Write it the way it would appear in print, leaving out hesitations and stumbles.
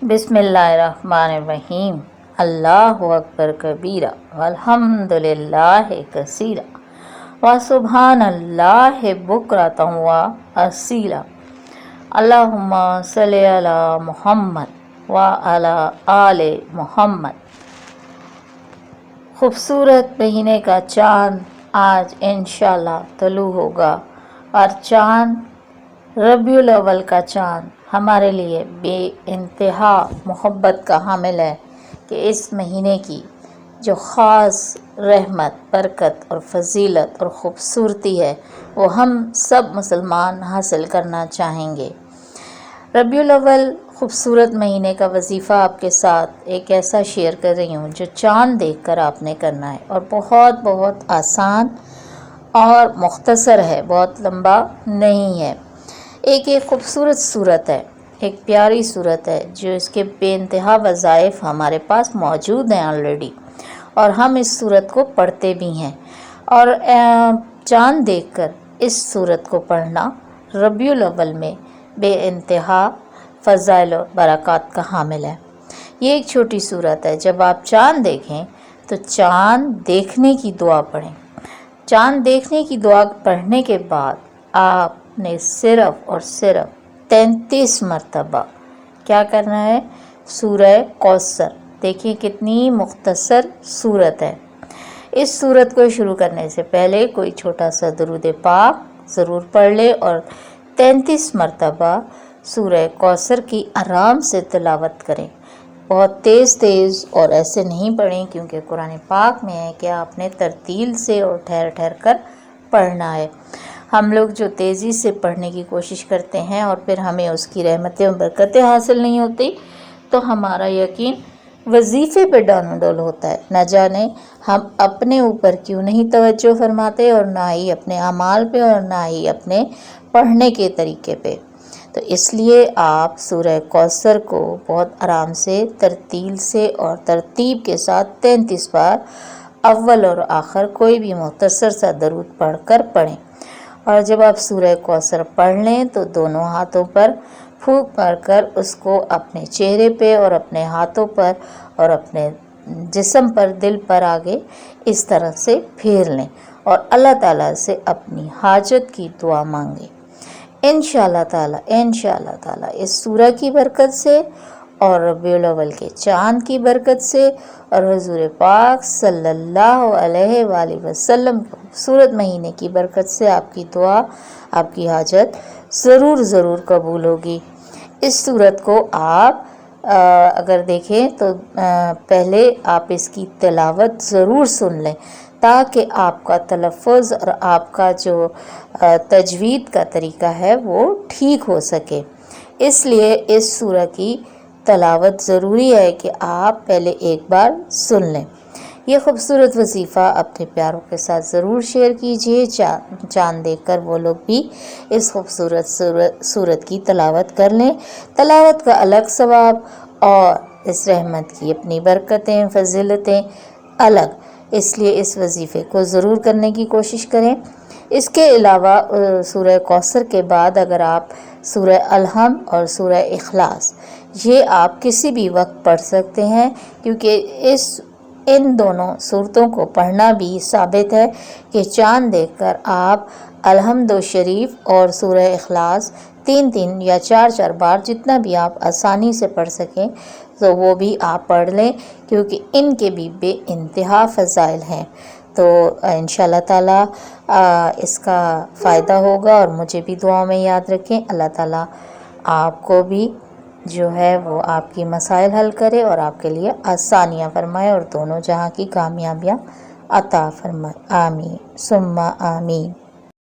बिस्मिल्लाहिर्रहमानिर्रहीम। अल्लाहु अकबर कबीरा वल्हम्दुलिल्लाह कसीरा व सुब्हानल्लाहि बुक्रतन व असीला। अल्लाहुम्मा सल्लि अला मुहम्मद व अला आले मुहम्मद। खूबसूरत महीने का चाँद आज इंशाअल्लाह तलू होगा और चाँद रबीउल अव्वल का चाँद हमारे लिए बेइंतहा मोहब्बत का हामिल है कि इस महीने की जो ख़ास रहमत, बरकत और फजीलत और ख़ूबसूरती है वो हम सब मुसलमान हासिल करना चाहेंगे। रबीउल अव्वल खूबसूरत महीने का वजीफ़ा आपके साथ एक ऐसा शेयर कर रही हूँ जो चाँद देखकर आपने करना है और बहुत बहुत आसान और मुख्तसर है, बहुत लंबा नहीं है। एक खूबसूरत सूरत है, एक प्यारी सूरत है जो इसके बेइंतहा वज़ाइफ हमारे पास मौजूद हैं ऑलरेडी और हम इस सूरत को पढ़ते भी हैं। और चाँद देखकर इस सूरत को पढ़ना रबीउल अव्वल में बेइंतहा फ़ज़ाइल और बरक़ात का हामिल है। ये एक छोटी सूरत है। जब आप चाँद देखें तो चाँद देखने की दुआ पढ़ें। चाँद देखने की दुआ पढ़ने के बाद आपने सिर्फ़ और सिर्फ 33 मरतबा क्या करना है, सूरह कौसर। देखिए कितनी मुख्तसर सूरत है। इस सूरत को शुरू करने से पहले कोई छोटा सा दरूद पाक ज़रूर पढ़ ले और 33 मरतबा सूरह कौसर की आराम से तिलावत करें। बहुत तेज़ और ऐसे नहीं पढ़ें क्योंकि कुरान पाक में है कि आपने तरतील से और ठहर ठहर कर पढ़ना है। हम लोग जो तेज़ी से पढ़ने की कोशिश करते हैं और फिर हमें उसकी रहमतें और बरकतें हासिल नहीं होती तो हमारा यकीन वजीफ़े पे डामाडोल होता है। न जाने हम अपने ऊपर क्यों नहीं तवज्जो फरमाते और ना ही अपने अमाल पे और ना ही अपने पढ़ने के तरीके पे। तो इसलिए आप सूरह कौसर को बहुत आराम से, तरतील से और तरतीब के साथ 33 बार अव्वल और आखिर कोई भी मुख्तसर सा दरूद पढ़कर पढ़ें। और जब आप सूरह कौसर पढ़ लें तो दोनों हाथों पर फूंक मारकर उसको अपने चेहरे पे और अपने हाथों पर और अपने जिस्म पर, दिल पर आगे इस तरह से फेर लें और अल्लाह ताला से अपनी हाजत की दुआ मांगें। इंशाअल्लाह ताला इस सूरह की बरकत से और रबीउल अव्वल के चाँद की बरकत से और हुज़ूर पाक सल्लल्लाहु अलैहि वसल्लम के खूबसूरत महीने की बरकत से आपकी दुआ, आपकी हाजत ज़रूर कबूल होगी। इस सूरत को आप अगर देखें तो पहले आप इसकी तिलावत ज़रूर सुन लें ताकि आपका तलफ़्फ़ुज़ और आपका जो तजवीद का तरीका है वो ठीक हो सके। इसलिए इस सूरह की तिलावत ज़रूरी है कि आप पहले एक बार सुन लें। ये खूबसूरत वजीफ़ा अपने प्यारों के साथ ज़रूर शेयर कीजिए। चाँद देखकर वो लोग भी इस खूबसूरत सूरत की तिलावत कर लें। तिलावत का अलग सवाब और इस रहमत की अपनी बरकतें, फजीलतें अलग, इसलिए इस वजीफ़े को ज़रूर करने की कोशिश करें। इसके अलावा सूरह कौसर के बाद अगर आप सूरह अलहम और सूरह इखलास ये आप किसी भी वक्त पढ़ सकते हैं क्योंकि इन दोनों सूरतों को पढ़ना भी साबित है कि चाँद देखकर आप अलहम्दु शरीफ और सूरह इखलास 3 या 4 बार जितना भी आप आसानी से पढ़ सकें तो वो भी आप पढ़ लें क्योंकि इनके भी बेइंतहा फ़ज़ाइल हैं। तो इंशाअल्लाह ताला इसका फ़ायदा होगा और मुझे भी दुआओं में याद रखें। अल्लाह ताला आपको भी जो है वो आपकी मसाइल हल करे और आपके लिए आसानियाँ फरमाए और दोनों जहाँ की कामयाबियाँ अता फरमाए। आमीन सुम्मा आमीन।